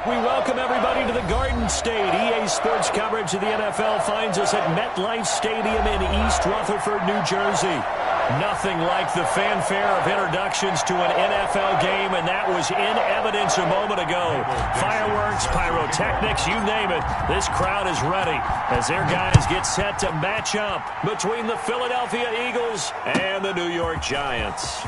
We welcome everybody to the Garden State. EA Sports coverage of the NFL finds us at MetLife Stadium in East Rutherford, New Jersey. Nothing like the fanfare of introductions to an NFL game, and that was in evidence a moment ago. Fireworks, pyrotechnics, you name it. This crowd is ready as their guys get set to match up between the Philadelphia Eagles and the New York Giants.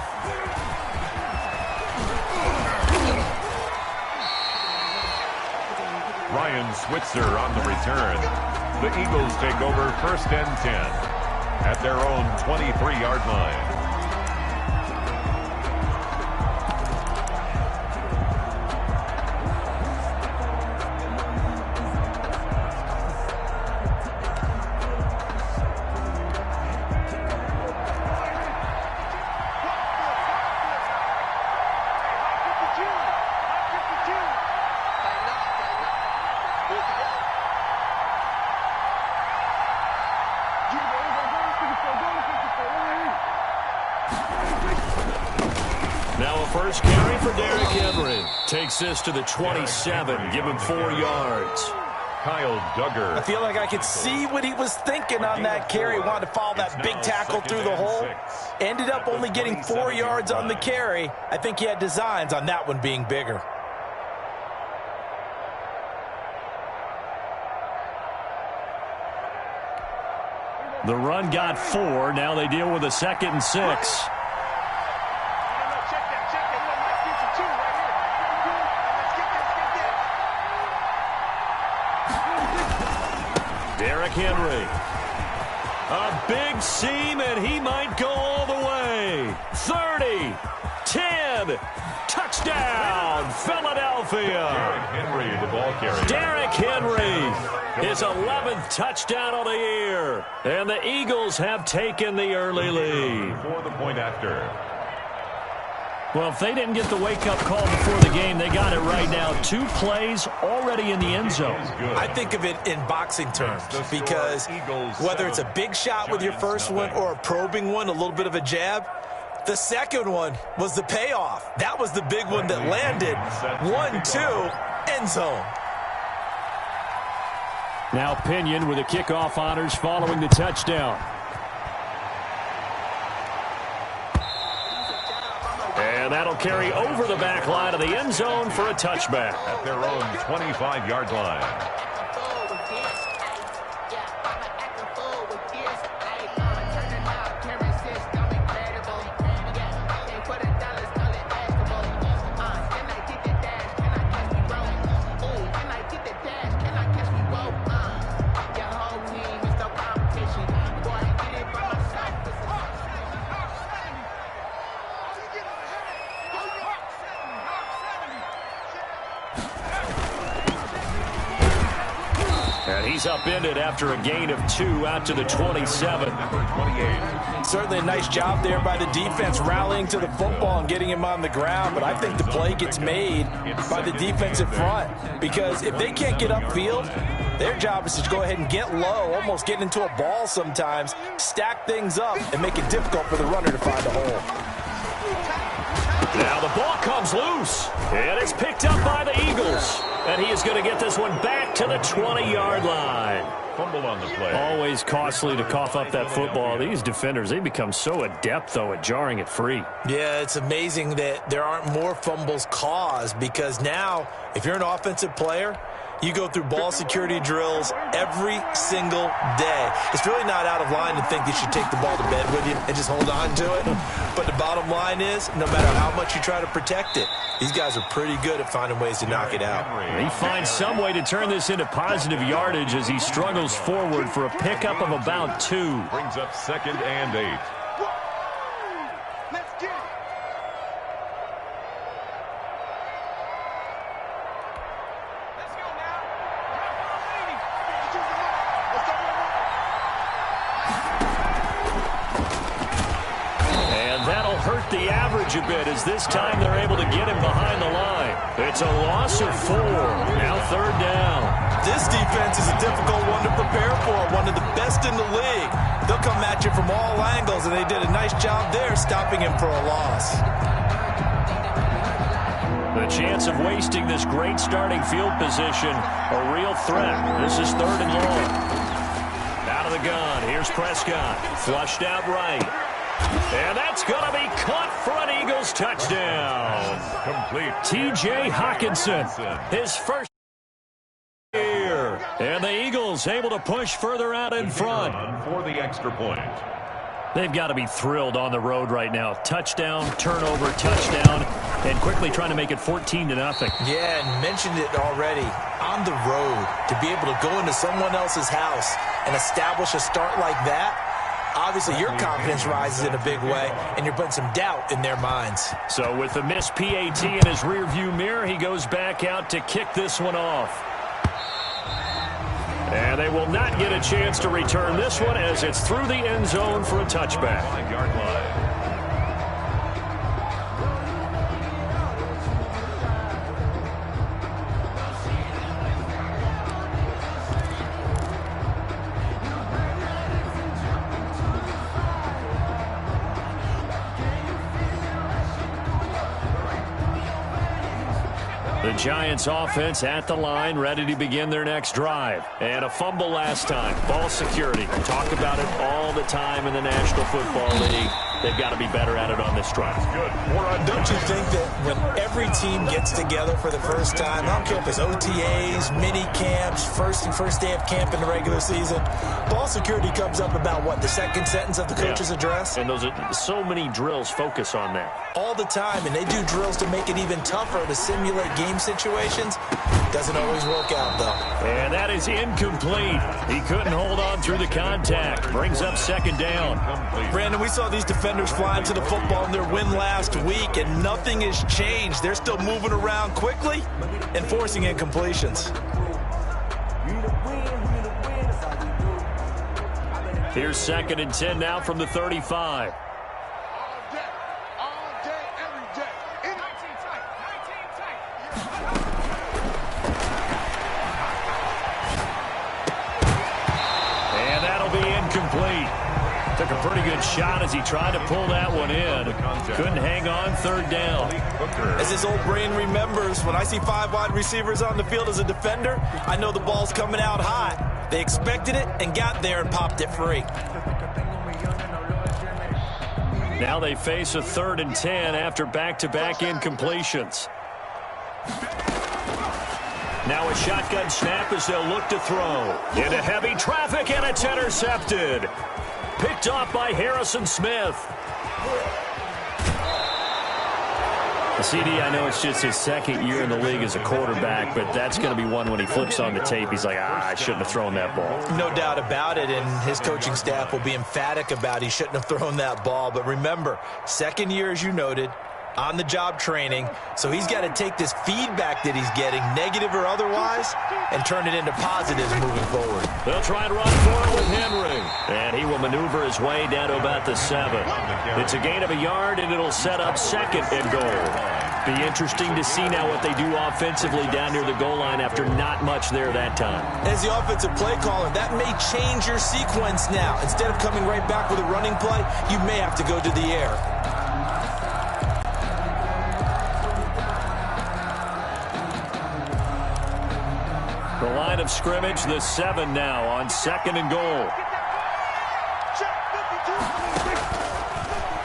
Ryan Switzer on the return. The Eagles take over 1st and 10 at their own 23-yard line. First carry for Derrick Henry. Takes this to the 27. Give him 4 yards. Kyle Duggar. I feel like I could see what he was thinking on that carry. Wanted to follow that big tackle through the hole. Ended up only getting 4 yards on the carry. I think he had designs on that one being bigger. The run got 4. Now they deal with a 2nd and 6. Derrick Henry. A big seam, and he might go all the way. 30, 10, touchdown, Philadelphia. Derrick Henry, the ball carrier. Derrick Henry, his 11th touchdown of the year. And the Eagles have taken the early lead. For the point after. Well, if they didn't get the wake-up call before the game, they got it right now. 2 plays already in the end zone. I think of it in boxing terms because whether it's a big shot with your first one or a probing one, a little bit of a jab, the second one was the payoff. That was the big one that landed. 1-2, end zone. Now Pinion with the kickoff honors following the touchdown. And that'll carry over the back line of the end zone for a touchback. At their own 25-yard line. He's upended after a gain of 2 out to the 27. Certainly a nice job there by the defense rallying to the football and getting him on the ground, but I think the play gets made by the defensive front because if they can't get upfield, their job is to go ahead and get low, almost get into a ball sometimes, stack things up, and make it difficult for the runner to find a hole. Now the ball comes loose, and it's picked up by the Eagles. And he is going to get this one back to the 20-yard line. Fumble on the play. Always costly to cough up that football. These defenders, they become so adept, though, at jarring it free. Yeah, it's amazing that there aren't more fumbles caused because now, if you're an offensive player, you go through ball security drills every single day. It's really not out of line to think you should take the ball to bed with you and just hold on to it. But the bottom line is, no matter how much you try to protect it, these guys are pretty good at finding ways to knock it out. He finds some way to turn this into positive yardage as he struggles forward for a pickup of about 2. Brings up 2nd and 8. The average a bit as this time they're able to get him behind the line. It's a loss of 4. Now 3rd down. This defense is a difficult one to prepare for, one of the best in the league. They'll come at you from all angles, and they did a nice job there stopping him for a loss. The chance of wasting this great starting field position, a real threat. This is 3rd and long. Out of the gun, here's Prescott. Flushed out right. And that's going to be caught for an Eagles touchdown. Complete. T.J. Hawkinson, his first year. And the Eagles able to push further out in front. For the extra point. They've got to be thrilled on the road right now. Touchdown, turnover, touchdown, and quickly trying to make it 14-0. Yeah, and mentioned it already. On the road, to be able to go into someone else's house and establish a start like that, obviously your confidence rises in a big way, and you're putting some doubt in their minds. So with the missed PAT in his rearview mirror, he goes back out to kick this one off. And they will not get a chance to return this one as it's through the end zone for a touchback. 5-yard line. The Giants offense at the line, ready to begin their next drive. And a fumble last time. Ball security. Talk about it all the time in the National Football League. They've got to be better at it on this drive. Good. Don't you think that when every team gets together for the first time, I don't care if it's OTAs, mini camps, first day of camp in the regular season, ball security comes up about what, the second sentence of the coach's address? And those are so many drills focus on that. All the time, and they do drills to make it even tougher to simulate game situations. Doesn't always work out, though. And that is incomplete. He couldn't hold on through the contact. Brings up 2nd down. Brandon, we saw these defenders flying to the football in their win last week, and nothing has changed. They're still moving around quickly and forcing incompletions. Here's 2nd and 10 now from the 35. Took a pretty good shot as he tried to pull that one in. Couldn't hang on 3rd down. As his old brain remembers, when I see 5 wide receivers on the field as a defender, I know the ball's coming out hot. They expected it and got there and popped it free. Now they face a 3rd and 10 after back-to-back incompletions. Now a shotgun snap as they'll look to throw. Into heavy traffic, and it's intercepted. Picked off by Harrison Smith. The CD, I know it's just his 2nd year in the league as a quarterback, but that's going to be one when he flips on the tape. He's like, I shouldn't have thrown that ball. No doubt about it, and his coaching staff will be emphatic about he shouldn't have thrown that ball. But remember, 2nd year, as you noted, on-the-job training, so he's got to take this feedback that he's getting, negative or otherwise, and turn it into positives moving forward. They'll try and run for it with Henry. And he will maneuver his way down to about the 7. It's a gain of a yard, and it'll set up 2nd and goal. Be interesting to see now what they do offensively down near the goal line after not much there that time. As the offensive play caller, that may change your sequence now. Instead of coming right back with a running play, you may have to go to the air. The line of scrimmage, the 7 now on 2nd and goal.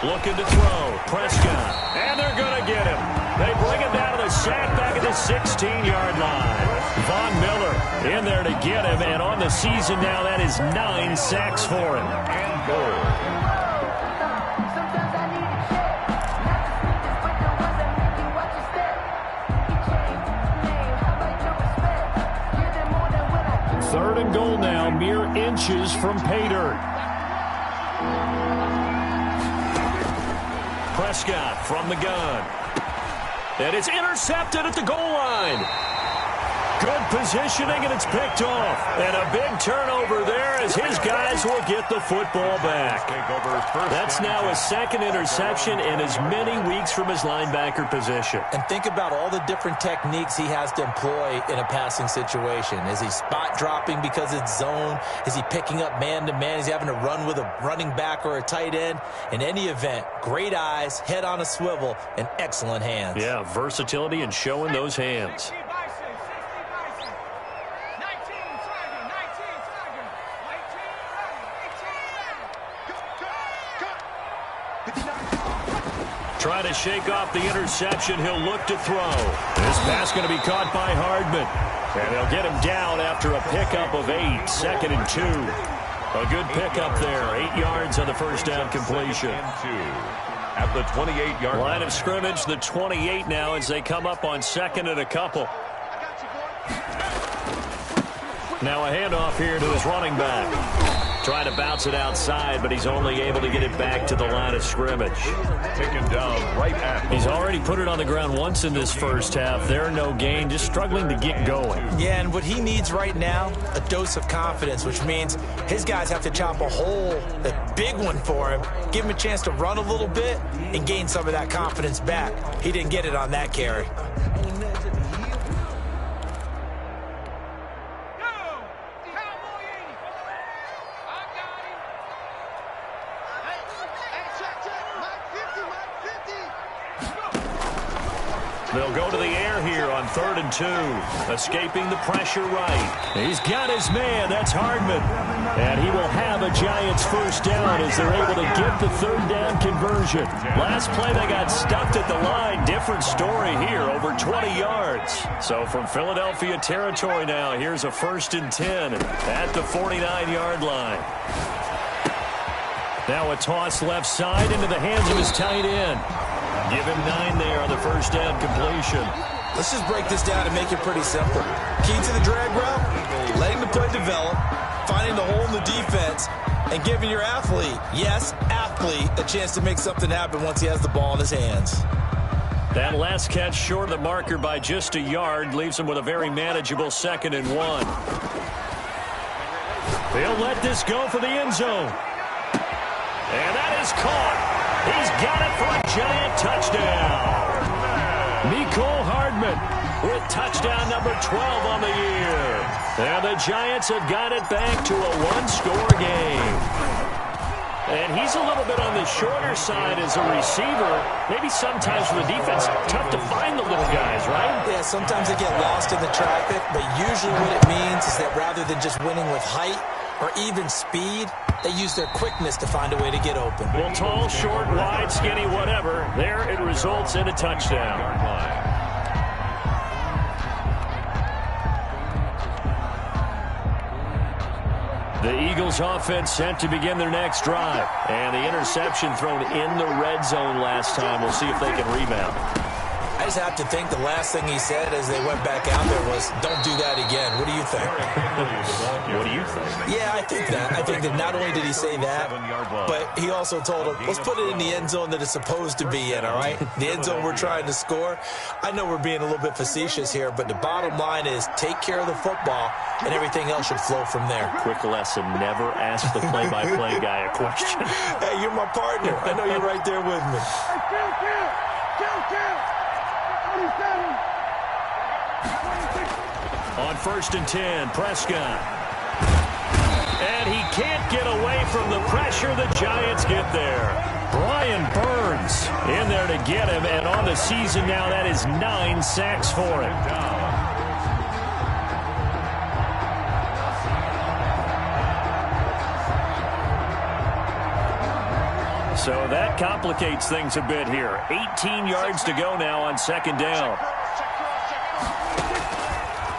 Looking to throw. Prescott. And they're going to get him. They bring him down to the sack back at the 16-yard line. Von Miller in there to get him. And on the season now, that is 9 sacks for him. And goal. Third and goal now, mere inches from pay dirt. Prescott from the gun. And it's intercepted at the goal line. Good positioning, and it's picked off. And a big turnover there as his guys will get the football back. That's now his second interception in as many weeks from his linebacker position. And think about all the different techniques he has to employ in a passing situation. Is he spot dropping because it's zone? Is he picking up man-to-man? Is he having to run with a running back or a tight end? In any event, great eyes, head on a swivel, and excellent hands. Yeah, versatility and showing those hands. Trying to shake off the interception. He'll look to throw. This pass going to be caught by Hardman. And they'll get him down after a pickup of 8. 2nd and 2. A good pickup there. 8 yards on the first down completion. At the 28-yard line of scrimmage, the 28 now as they come up on 2nd and a couple. Now a handoff here to his running back. Trying to bounce it outside, but he's only able to get it back to the line of scrimmage. Taken down right at. He's already put it on the ground once in this first half. There, no gain, just struggling to get going. Yeah, and what he needs right now, a dose of confidence, which means his guys have to chop a hole, a big one for him, give him a chance to run a little bit and gain some of that confidence back. He didn't get it on that carry. They'll go to the air here on 3rd and 2. Escaping the pressure right. He's got his man. That's Hardman. And he will have a Giants first down as they're able to get the 3rd down conversion. Last play they got stuffed at the line. Different story here. Over 20 yards. So from Philadelphia territory now, here's a 1st and 10 at the 49-yard line. Now a toss left side into the hands of his tight end. Give him 9 there on the first down completion. Let's just break this down and make it pretty simple. Key to the drag route, letting the play develop, finding the hole in the defense, and giving your athlete, yes, athlete, a chance to make something happen once he has the ball in his hands. That last catch short of the marker by just a yard leaves him with a very manageable 2nd and 1. They'll let this go for the end zone. And that is caught. He's got it for a Giant touchdown. Mecole Hardman with touchdown number 12 on the year. And the Giants have got it back to a 1-score game. And he's a little bit on the shorter side as a receiver. Maybe sometimes for the defense, tough to find the little guys, right? Yeah, sometimes they get lost in the traffic, but usually what it means is that rather than just winning with height or even speed, they use their quickness to find a way to get open. Well, tall, short, wide, skinny, whatever. There it results in a touchdown. The Eagles offense set to begin their next drive. And the interception thrown in the red zone last time. We'll see if they can rebound. I just have to think the last thing he said as they went back out there was, don't do that again. What do you think? What do you think? Yeah, I think that. I think that not only did he say that, but he also told him, let's put it in the end zone that it's supposed to be in, all right? The end zone we're trying to score. I know we're being a little bit facetious here, but the bottom line is take care of the football, and everything else should flow from there. Quick lesson, never ask the play-by-play guy a question. Hey, you're my partner. I know you're right there with me. On 1st and 10, Prescott. And he can't get away from the pressure. The Giants get there. Brian Burns in there to get him. And on the season now, that is 9 sacks for him. So that complicates things a bit here. 18 yards to go now on 2nd down.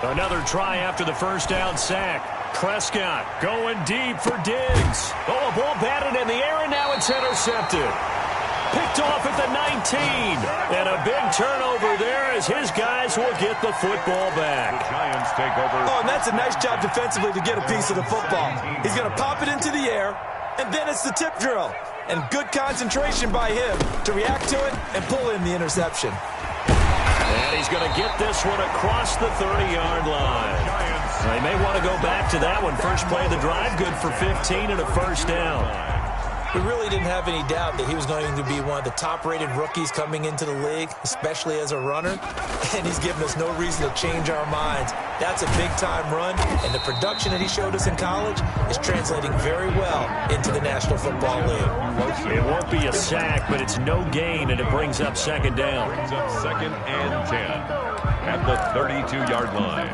Another try after the first down sack. Prescott going deep for Diggs. Oh, a ball batted in the air, and now it's intercepted. Picked off at the 19. And a big turnover there as his guys will get the football back. The Giants take over. Oh, and that's a nice job defensively to get a piece of the football. He's going to pop it into the air, and then it's the tip drill. And good concentration by him to react to it and pull in the interception. And he's going to get this one across the 30-yard line. They may want to go back to that one. First play of the drive, good for 15 and a first down. We really didn't have any doubt that he was going to be one of the top-rated rookies coming into the league, especially as a runner, and he's given us no reason to change our minds. That's a big-time run, and the production that he showed us in college is translating very well into the National Football League. It won't be a sack, but it's no gain, and it brings up second down. Brings up second and 10 at the 32-yard line.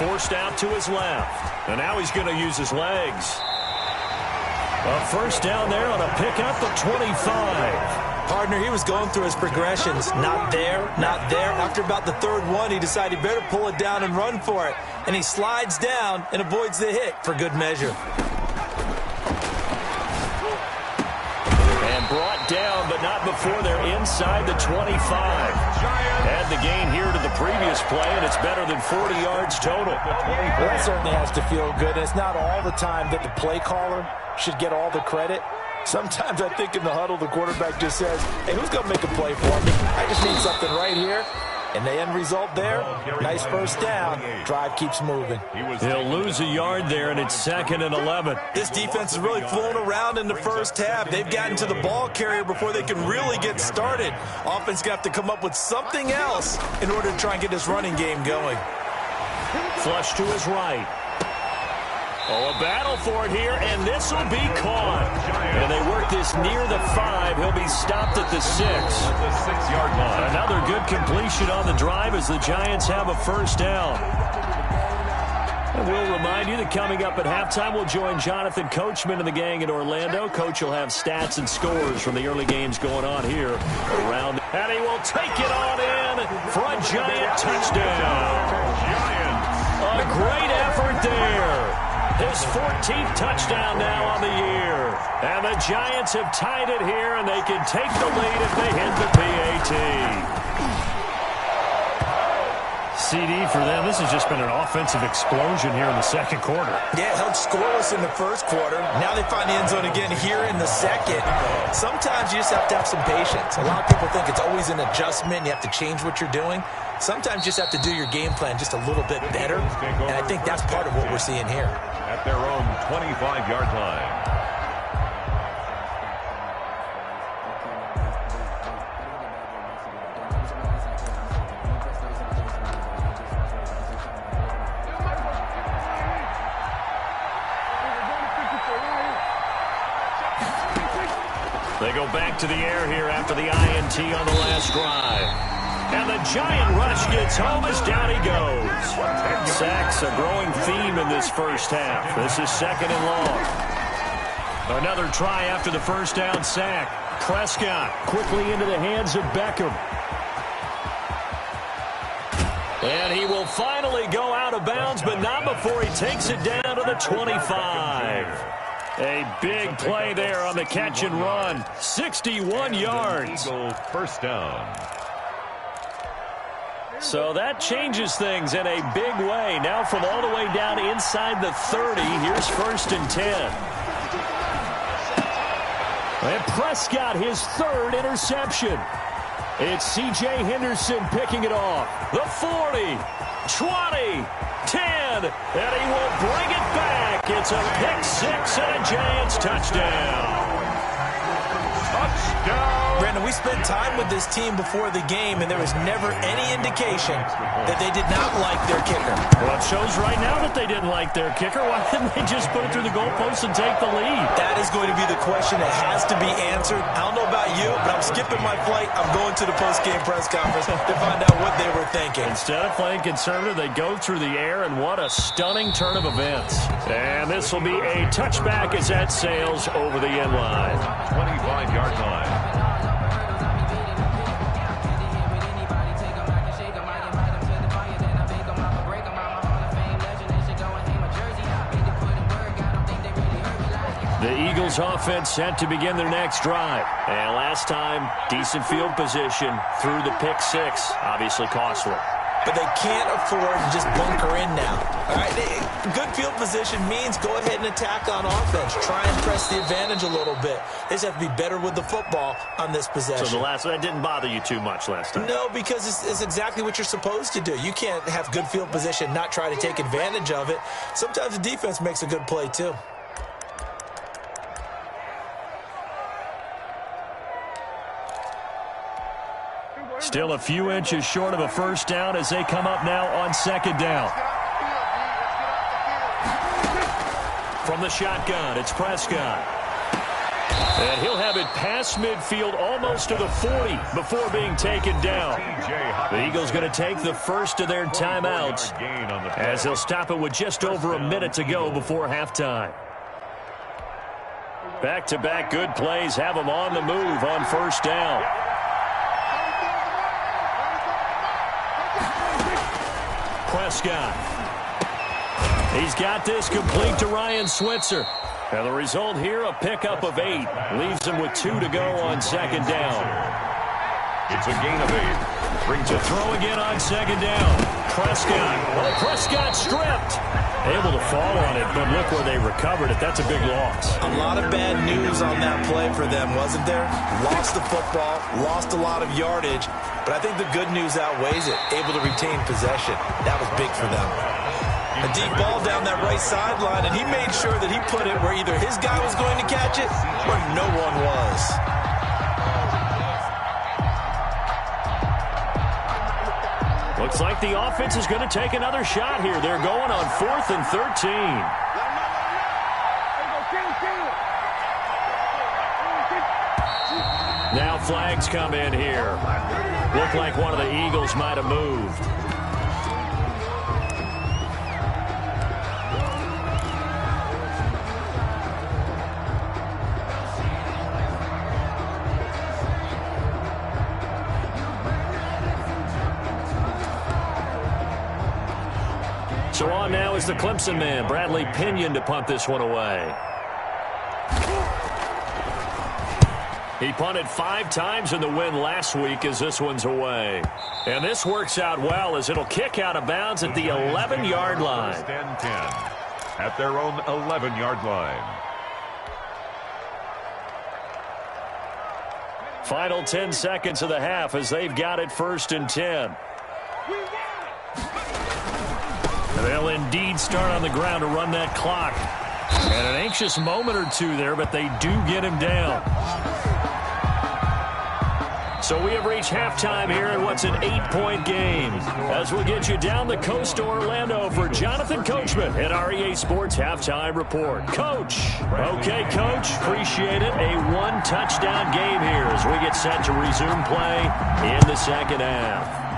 Forced out to his left. And now he's going to use his legs. A first down there on a pickup of 25. Partner, he was going through his progressions. Not there, not there. After about the third one, he decided he better pull it down and run for it. And he slides down and avoids the hit for good measure. And brought down, but not before they're inside the 25. Add the gain here to the previous play, and it's better than 40 yards total. That certainly has to feel good. It's not all the time that the play caller should get all the credit. Sometimes I think in the huddle, the quarterback just says, hey, who's going to make a play for me? I just need something right here. And the end result there, nice first down. Drive keeps moving. He'll lose a yard there, and it's second and 11. This defense is really flown around in the first half. They've gotten to the ball carrier before they can really get started. Offense got to come up with something else in order to try and get this running game going. Flush to his right. Oh, a battle for it here, and this will be caught. And they work this near the 5. He'll be stopped at the 6. At the 6-yard line. Another good completion on the drive as the Giants have a first down. And we'll remind you that coming up at halftime, we'll join Jonathan Coachman and the gang in Orlando. Coach will have stats and scores from the early games going on here around. And he will take it on in for a Giant touchdown. A great effort there. His 14th touchdown now on the year. And the Giants have tied it here, and they can take the lead if they hit the PAT. CD for them. This has just been an offensive explosion here in the second quarter. Yeah, held scoreless in the first quarter. Now they find the end zone again here in the second. Sometimes you just have to have some patience. A lot of people think it's always an adjustment. You have to change what you're doing. Sometimes you just have to do your game plan just a little bit better. And I think that's part of what we're seeing here. At their own 25-yard line. They go back to the air here after the INT on the last drive. And the Giant rush gets home as down he goes. Sacks a growing theme in this first half. This is second and long. Another try after the first down sack. Prescott quickly into the hands of Beckham. And he will finally go out of bounds, but not before he takes it down to the 25. A big play there on the catch and run. 61 yards. Eagle first down. So that changes things in a big way. Now from all the way down inside the 30, here's first and 10. And Prescott, his third interception. It's C.J. Henderson picking it off. The 40, 20, 10, and he will bring it back. It's a pick six and a Giants touchdown. Touchdown. Brandon, we spent time with this team before the game, and there was never any indication that they did not like their kicker. Well, it shows right now that they didn't like their kicker. Why didn't they just put it through the goalpost and take the lead? That is going to be the question that has to be answered. I don't know about you, but I'm skipping my flight. I'm going to the post-game press conference to find out what they were thinking. Instead of playing conservative, they go through the air, and what a stunning turn of events. And this will be a touchback as that sails over the end line. 25-yard line. The Eagles offense set to begin their next drive. And last time, decent field position through the pick six. Obviously costly. But they can't afford to just bunker in now. All right, good field position means go ahead and attack on offense. Try and press the advantage a little bit. They just have to be better with the football on this possession. So that didn't bother you too much last time? No, because it's exactly what you're supposed to do. You can't have good field position, not try to take advantage of it. Sometimes the defense makes a good play too. Still a few inches short of a first down as they come up now on second down. From the shotgun, it's Prescott. And he'll have it past midfield almost to the 40 before being taken down. The Eagles going to take the first of their timeouts as they'll stop it with just over a minute to go before halftime. Back-to-back good plays have them on the move on first down. Prescott. He's got this complete to Ryan Switzer. And the result here, a pickup of 8. Leaves him with 2 to go on second down. It's a gain of 8. Brings a throw again on second down. Prescott. Oh, Prescott stripped. Able to fall on it, but look where they recovered it. That's a big loss. A lot of bad news on that play for them, wasn't there? Lost the football, lost a lot of yardage, but I think the good news outweighs it. Able to retain possession. That was big for them. A deep ball down that right sideline, and he made sure that he put it where either his guy was going to catch it or no one was. Looks like the offense is going to take another shot here. They're going on 4th and 13. Now flags come in here. Looked like one of the Eagles might have moved. So on now is the Clemson man, Bradley Pinion, to punt this one away. He punted 5 times in the win last week as this one's away. And this works out well as it'll kick out of bounds at the 11-yard line. First and 10 at their own 11-yard line. Final 10 seconds of the half as they've got it 1st and 10. They'll indeed start on the ground to run that clock. And an anxious moment or two there, but they do get him down. So we have reached halftime here in what's an 8-point game. As we'll get you down the coast to Orlando for Jonathan Coachman at our EA Sports Halftime Report. Coach. Okay, Coach. Appreciate it. A 1-touchdown game here as we get set to resume play in the second half.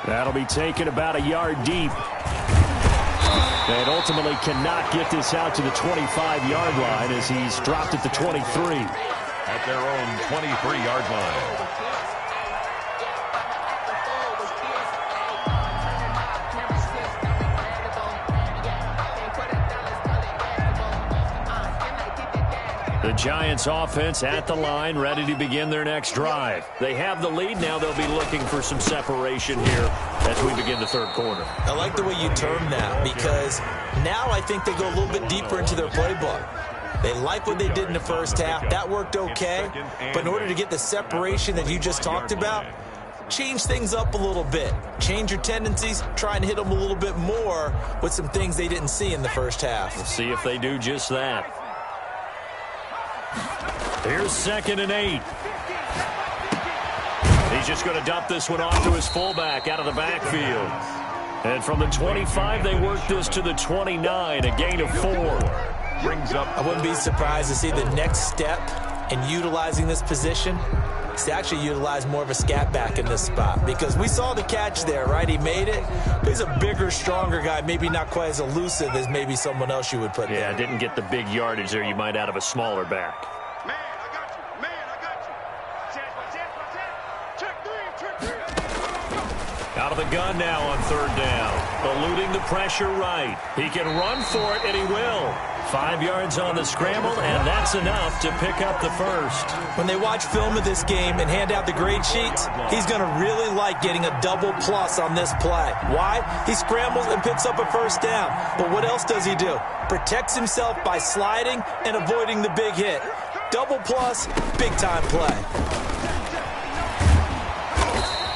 That'll be taken about a yard deep. And ultimately cannot get this out to the 25-yard line as he's dropped at the 23. At their own 23-yard line. The Giants offense at the line, ready to begin their next drive. They have the lead. Now they'll be looking for some separation here as we begin the third quarter. I like the way you term that because now I think they go a little bit deeper into their playbook. They like what they did in the first half. That worked okay. But in order to get the separation that you just talked about, change things up a little bit. Change your tendencies. Try and hit them a little bit more with some things they didn't see in the first half. We'll see if they do just that. Here's 2nd and 8. He's just going to dump this one off to his fullback out of the backfield. And from the 25, they work this to the 29, a gain of 4. Brings up. I wouldn't be surprised to see the next step in utilizing this position is to actually utilize more of a scat back in this spot because we saw the catch there, right? He made it. He's a bigger, stronger guy, maybe not quite as elusive as maybe someone else you would put there. Yeah, didn't get the big yardage there you might out of a smaller back. Man, I got you. Man, I got you. Check 3. Out Out of the gun now on third down. Eluding the pressure right. He can run for it, and he will. 5 yards on the scramble, and that's enough to pick up the first. When they watch film of this game and hand out the grade sheets, he's going to really like getting a double plus on this play. Why? He scrambles and picks up a first down. But what else does he do? Protects himself by sliding and avoiding the big hit. Double plus, big-time play.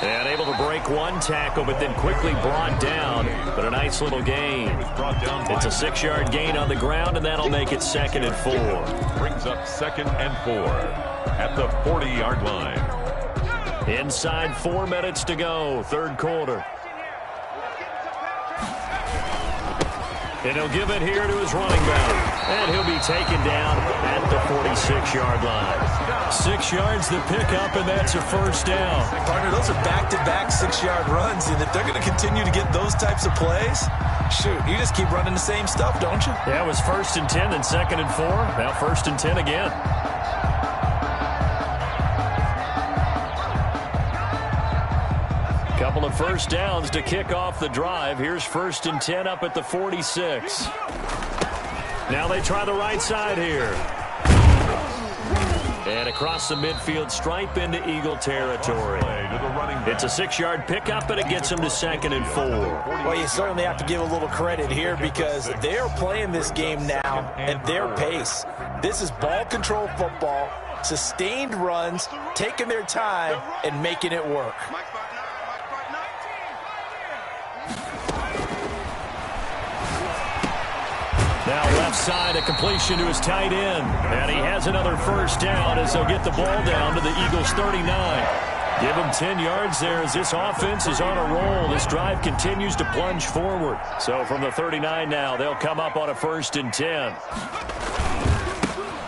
And able to break one tackle, but then quickly brought down. But a nice little gain. It's a 6-yard gain on the ground, and that'll make it 2nd and 4. Brings up 2nd and 4 at the 40-yard line. Inside 4 minutes to go, third quarter. And he'll give it here to his running back. And he'll be taken down at the 46-yard line. 6 yards the pickup, and that's a first down. Partner, those are back-to-back 6-yard runs, and if they're going to continue to get those types of plays, shoot, you just keep running the same stuff, don't you? Yeah, it was 1st and 10, then 2nd and 4. Now 1st and 10 again. Couple of first downs to kick off the drive. Here's 1st and 10 up at the 46. Now they try the right side here. And across the midfield stripe into Eagle territory. It's a 6-yard pickup, and it gets them to 2nd and 4. Well, you certainly have to give a little credit here because they're playing this game now at their pace. This is ball control football, sustained runs, taking their time, and making it work. Now left side, a completion to his tight end. And he has another first down as they'll get the ball down to the Eagles' 39. Give him 10 yards there as this offense is on a roll. This drive continues to plunge forward. So from the 39 now, they'll come up on a 1st and 10.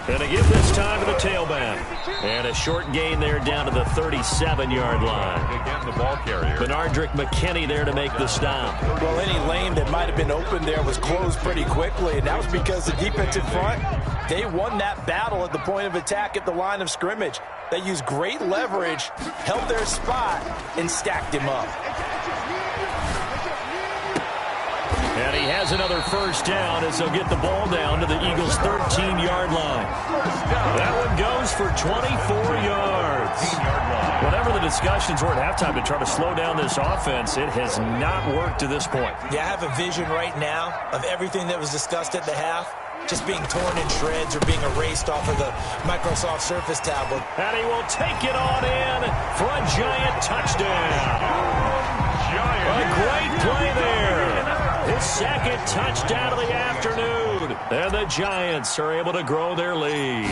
And they give this time to the tailback. And a short gain there down to the 37-yard line. Again, the ball carrier. Benardrick McKinney there to make the stop. Well, any lane that might have been open there was closed pretty quickly, and that was because the defensive front, they won that battle at the point of attack at the line of scrimmage. They used great leverage, held their spot, and stacked him up. And he has another first down as they'll get the ball down to the Eagles' 13-yard line. That one goes for 24 yards. Whatever the discussions were at halftime to try to slow down this offense, it has not worked to this point. Yeah, I have a vision right now of everything that was discussed at the half just being torn in shreds or being erased off of the Microsoft Surface tablet. And he will take it on in for a giant touchdown. A great play there. His 2nd touchdown of the afternoon. And the Giants are able to grow their lead.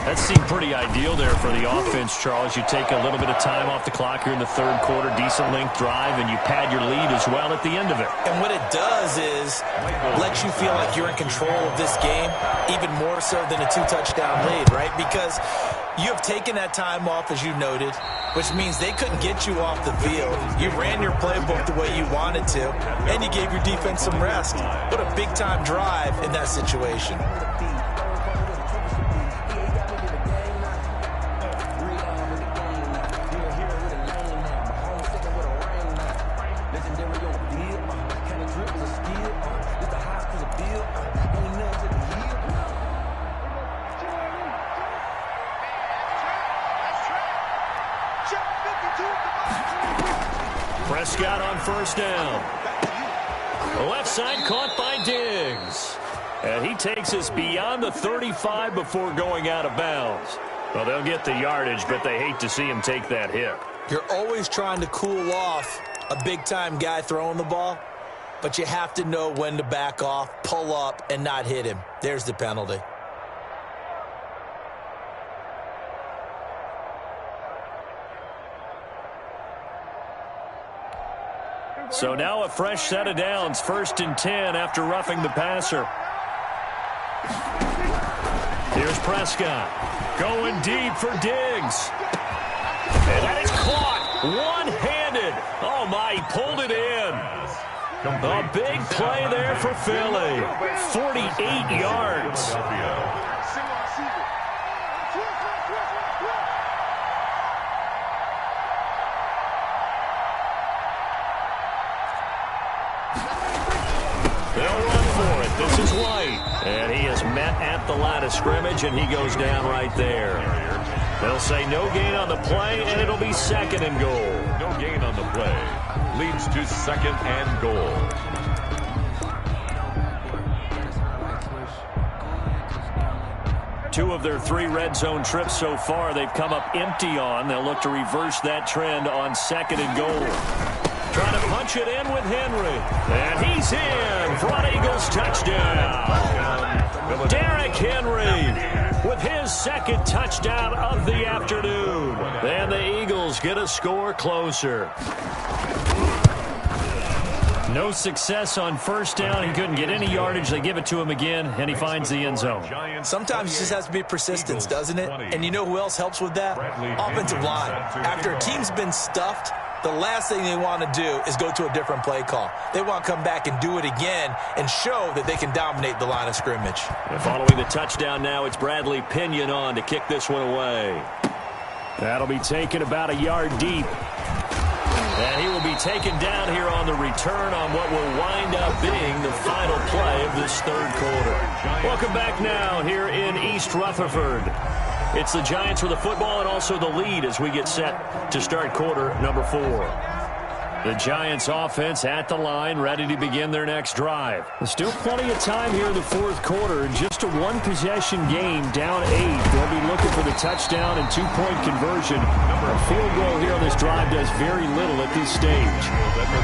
That seemed pretty ideal there for the offense, Charles. You take a little bit of time off the clock here in the third quarter, decent length drive, and you pad your lead as well at the end of it. And what it does is lets you feel like you're in control of this game, even more so than a 2-touchdown lead, right? Because you have taken that time off, as you noted, which means they couldn't get you off the field. You ran your playbook the way you wanted to, and you gave your defense some rest. What a big-time drive in that situation. Prescott on first down. The left side caught by Diggs. And he takes us beyond the 35 before going out of bounds. Well, they'll get the yardage, but they hate to see him take that hit. You're always trying to cool off a big-time guy throwing the ball, but you have to know when to back off, pull up, and not hit him. There's the penalty. So now a fresh set of downs, 1st and 10 after roughing the passer. Here's Prescott going deep for Diggs. And that is caught one-handed. Oh, my, he pulled it in. A big play there for Philly. 48 yards. They'll run for it. This is White. And he is met at the line of scrimmage, and he goes down right there. They'll say no gain on the play, and it'll be 2nd and goal. No gain on the play. Leads to 2nd and goal. Two of their 3 red zone trips so far, they've come up empty on. They'll look to reverse that trend on 2nd and goal. Trying to punch it in with Henry. And he's in for an Eagles touchdown. Derrick Henry with his 2nd touchdown of the afternoon. And the Eagles get a score closer. No success on 1st down. He couldn't get any yardage. They give it to him again, and he finds the end zone. Sometimes it just has to be persistence, doesn't it? And you know who else helps with that? Offensive line. After a team's been stuffed, the last thing they want to do is go to a different play call. They want to come back and do it again and show that they can dominate the line of scrimmage. And following the touchdown now, it's Bradley Pinion on to kick this one away. That'll be taken about a yard deep. And he will be taken down here on the return on what will wind up being the final play of this 3rd quarter. Welcome back now here in East Rutherford. It's the Giants with the football and also the lead as we get set to start quarter number 4. The Giants offense at the line, ready to begin their next drive. There's still plenty of time here in the 4th quarter. Just a 1-possession game, down 8. They'll be looking for the touchdown and 2-point conversion. A field goal here on this drive does very little at this stage.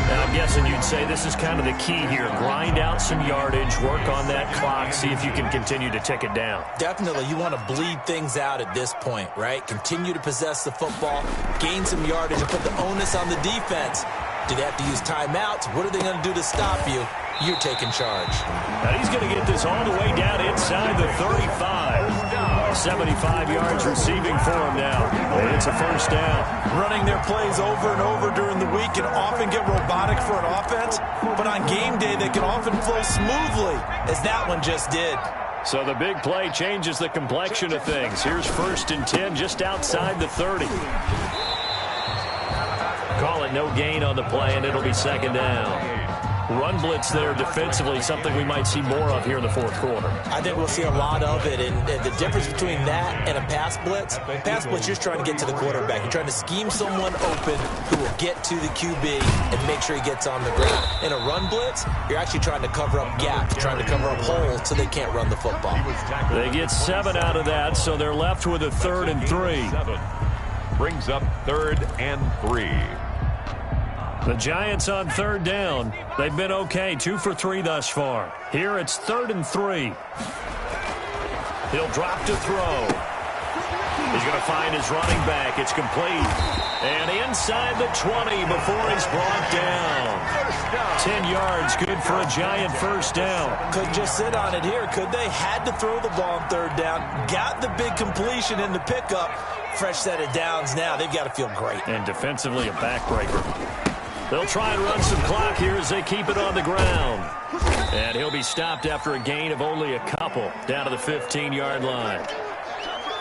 Now, I'm guessing you'd say this is kind of the key here. Grind out some yardage, work on that clock, see if you can continue to tick it down. Definitely, you want to bleed things out at this point, right? Continue to possess the football, gain some yardage, and put the onus on the defense. Do they have to use timeouts? What are they going to do to stop you? You're taking charge. Now he's going to get this all the way down inside the 35. 75 yards receiving for him now. And it's a 1st down. Running their plays over and over during the week can often get robotic for an offense, but on game day they can often flow smoothly, as that one just did. So the big play changes the complexion of things. Here's 1st and 10 just outside the 30. Call it no gain on the play, and it'll be 2nd down. Run blitz there defensively, something we might see more of here in the 4th quarter. I think we'll see a lot of it, and the difference between that and a pass blitz, you're trying to get to the quarterback. You're trying to scheme someone open who will get to the QB and make sure he gets on the ground. In a run blitz, you're actually trying to cover up gaps, trying to cover up holes so they can't run the football. They get 7 out of that, so they're left with a 3rd and 3. Brings up 3rd and 3. The Giants on 3rd down. They've been okay, 2 for 3 thus far. Here it's 3rd and 3. He'll drop to throw. He's going to find his running back. It's complete. And inside the 20 before he's brought down. 10 yards, good for a Giant 1st down. Couldn't just sit on it here, could they? Had to throw the ball on 3rd down. Got the big completion in the pickup. Fresh set of downs now. They've got to feel great. And defensively a backbreaker. They'll try and run some clock here as they keep it on the ground. And he'll be stopped after a gain of only a couple down to the 15-yard line.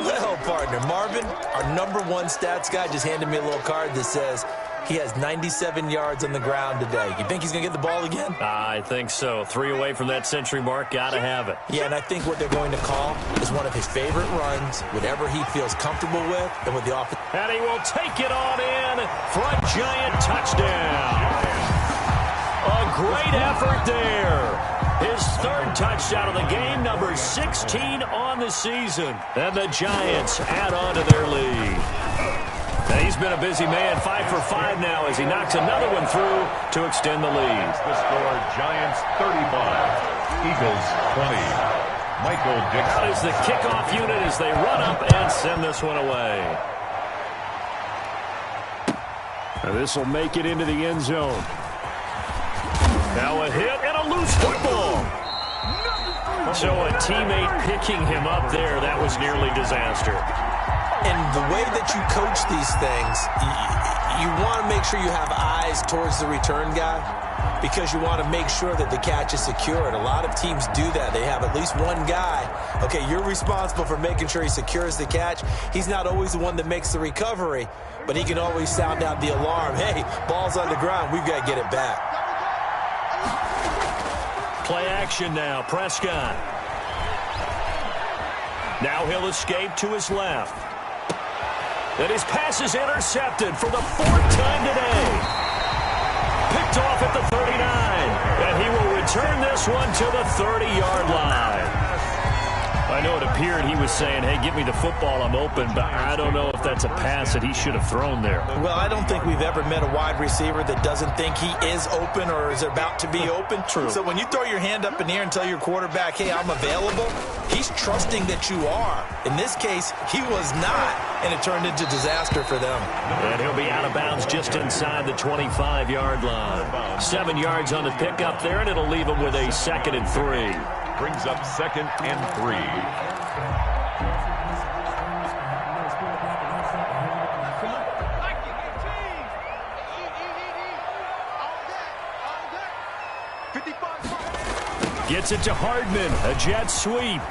Well, partner, Marvin, our #1 stats guy, just handed me a little card that says he has 97 yards on the ground today. You think he's going to get the ball again? I think so. 3 away from that century mark. Got to have it. Yeah, and I think what they're going to call is one of his favorite runs, whatever he feels comfortable with, and with the offense. And he will take it on in for a Giant touchdown. A great effort there. His 3rd touchdown of the game, number 16 on the season. And the Giants add on to their lead. Now he's been a busy man, 5 for 5 now as he knocks another one through to extend the lead. The score, Giants 35, Eagles 20. Michael Dixon. Out is the kickoff unit as they run up and send this one away. Now this will make it into the end zone. Now a hit and a loose football. So a teammate picking him up there, that was nearly disaster. And the way that you coach these things, you want to make sure you have eyes towards the return guy because you want to make sure that the catch is secured. A lot of teams do that. They have at least one guy. Okay, you're responsible for making sure he secures the catch. He's not always the one that makes the recovery, but he can always sound out the alarm. Hey, ball's on the ground. We've got to get it back. Play action now. Prescott. Now he'll escape to his left. And his pass is intercepted for the 4th time today. Picked off at the 39. And he will return this one to the 30-yard line. I know it appeared he was saying, hey, give me the football, I'm open, but I don't know if that's a pass that he should have thrown there. Well, I don't think we've ever met a wide receiver that doesn't think he is open or is about to be open. True. So when you throw your hand up in the air and tell your quarterback, hey, I'm available, he's trusting that you are. In this case, he was not, and it turned into disaster for them. And he'll be out of bounds just inside the 25-yard line. 7 yards on the pickup there, and it'll leave him with a 2nd and 3. Brings up 2nd and 3. Gets it to Hardman, a jet sweep.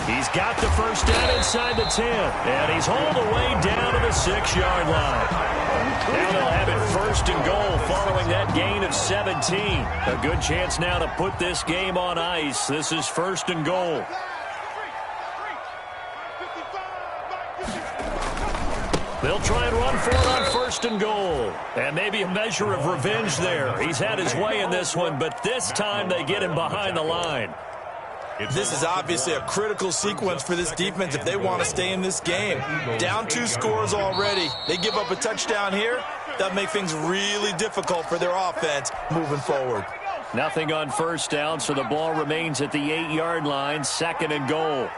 He's got the first down inside the 10, and he's hauled away down to the 6-yard line. Now they'll have it 1st and goal following that gain of 17. A good chance now to put this game on ice. This is 1st and goal. They'll try and run for it on 1st and goal. And maybe a measure of revenge there. He's had his way in this one, but this time they get him behind the line. This is obviously a critical sequence for this defense if they want to stay in this game. Down 2 scores already. They give up a touchdown here. That'll make things really difficult for their offense moving forward. Nothing on 1st down, so the ball remains at the 8-yard line, 2nd and goal.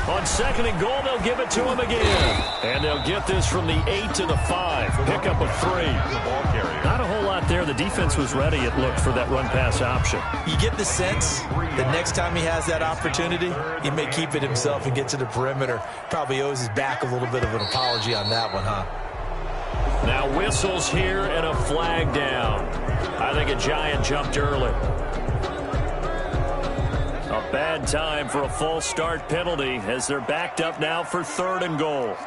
On 2nd and goal, they'll give it to him again. And they'll get this from the 8 to the 5. Pick up of 3. Not a whole lot there. The defense was ready, it looked, for that run-pass option. You get the sense that next time he has that opportunity, he may keep it himself and get to the perimeter. Probably owes his back a little bit of an apology on that one, huh? Now whistles here and a flag down. I think a Giant jumped early. A bad time for a false start penalty as they're backed up now for 3rd and goal.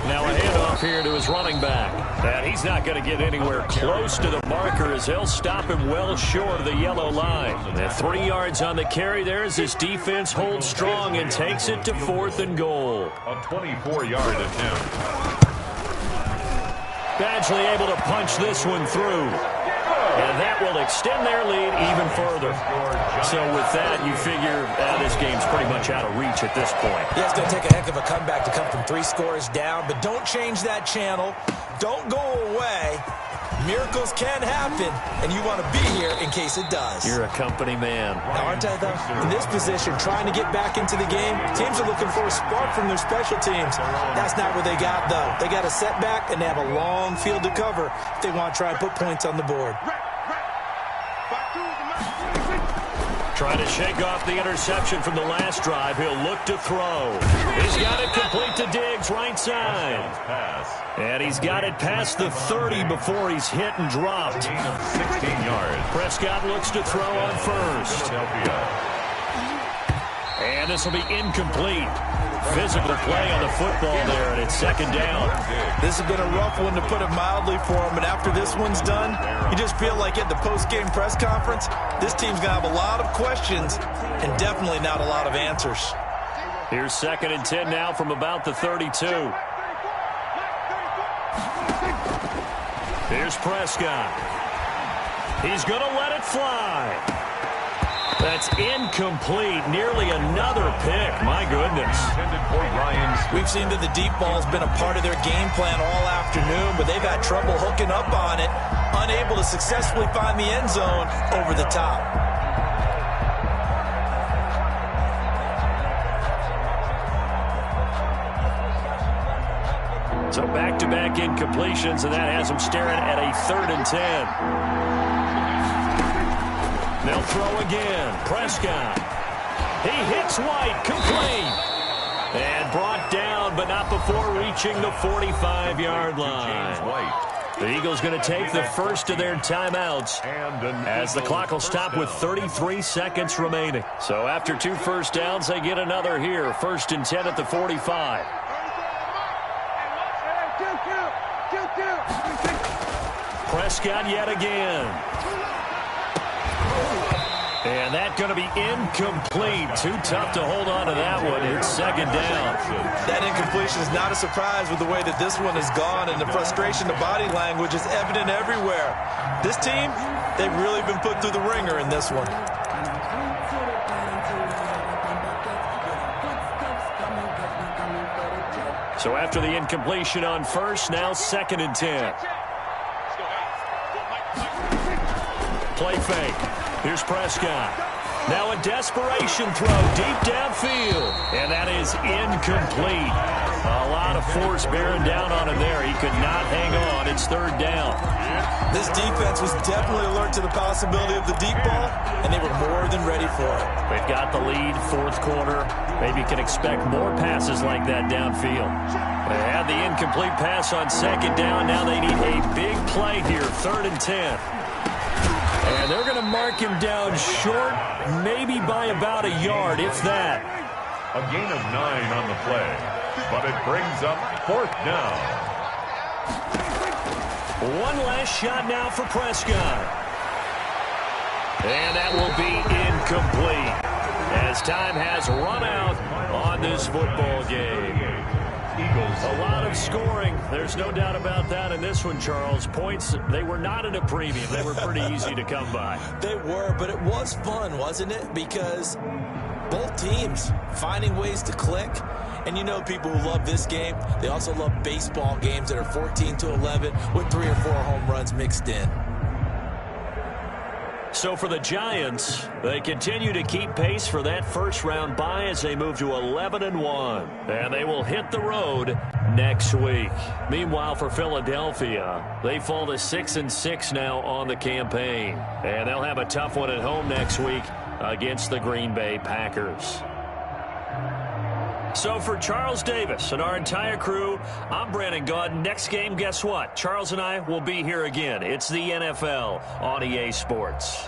Now a handoff here to his running back. And he's not going to get anywhere close to the marker as they'll stop him well short of the yellow line. And 3 yards on the carry there as this defense holds strong and takes it to 4th and goal. A 24-yard attempt. Badgley able to punch this one through. And that will extend their lead even further. So with that, you figure this game's pretty much out of reach at this point. Yeah, it's going to take a heck of a comeback to come from 3 scores down, but don't change that channel. Don't go away. Miracles can happen, and you want to be here in case it does. You're a company man. Now, aren't I, though? In this position, trying to get back into the game, teams are looking for a spark from their special teams. That's not what they got, though. They got a setback, and they have a long field to cover if they want to try and put points on the board. Trying to shake off the interception from the last drive. He'll look to throw. He's got it complete to Diggs, right side. And he's got it past the 30 before he's hit and dropped. 16 yards. Prescott looks to throw on 1st. And this will be incomplete. Physical play on the football there, and it's 2nd down. This has been a rough one, to put it mildly, for him. And after this one's done, you just feel like at the post-game press conference, this team's going to have a lot of questions and definitely not a lot of answers. Here's 2nd and 10 now from about the 32. Here's Prescott. He's going to let it fly. That's incomplete. Nearly another pick. My goodness. We've seen that the deep ball's been a part of their game plan all afternoon, but they've had trouble hooking up on it, unable to successfully find the end zone over the top. So back-to-back incompletions, and that has them staring at a 3rd and 10. They'll throw again. Prescott. He hits White. Complete. And brought down, but not before reaching the 45-yard line. The Eagles going to take the first of their timeouts as the clock will stop with 33 seconds remaining. So after 2 first downs, they get another here. 1st and 10 at the 45. Prescott yet again. And that's going to be incomplete. Too tough to hold on to that one. It's 2nd down. That incompletion is not a surprise with the way that this one has gone, and the frustration, the body language is evident everywhere. This team, they've really been put through the ringer in this one. So after the incompletion on 1st, now 2nd and 10. Play fake. Here's Prescott. Now a desperation throw deep downfield. And that is incomplete. A lot of force bearing down on him there. He could not hang on. It's 3rd down. This defense was definitely alert to the possibility of the deep ball, and they were more than ready for it. They've got the lead, 4th quarter. Maybe you can expect more passes like that downfield. They had the incomplete pass on 2nd down. Now they need a big play here, 3rd and 10. And they're going to mark him down short, maybe by about a yard, if that. A gain of 9 on the play, but it brings up 4th down. One last shot now for Prescott. And that will be incomplete as time has run out on this football game. A lot of scoring. There's no doubt about that in this one, Charles. Points, they were not at a premium. They were pretty easy to come by. They were, but it was fun, wasn't it? Because both teams finding ways to click. And you know people who love this game, they also love baseball games that are 14-11 with 3 or 4 home runs mixed in. So for the Giants, they continue to keep pace for that first-round bye as they move to 11-1. And they will hit the road next week. Meanwhile, for Philadelphia, they fall to 6-6 now on the campaign. And they'll have a tough one at home next week against the Green Bay Packers. So for Charles Davis and our entire crew, I'm Brandon Gaudin. Next game, guess what? Charles and I will be here again. It's the NFL on EA Sports.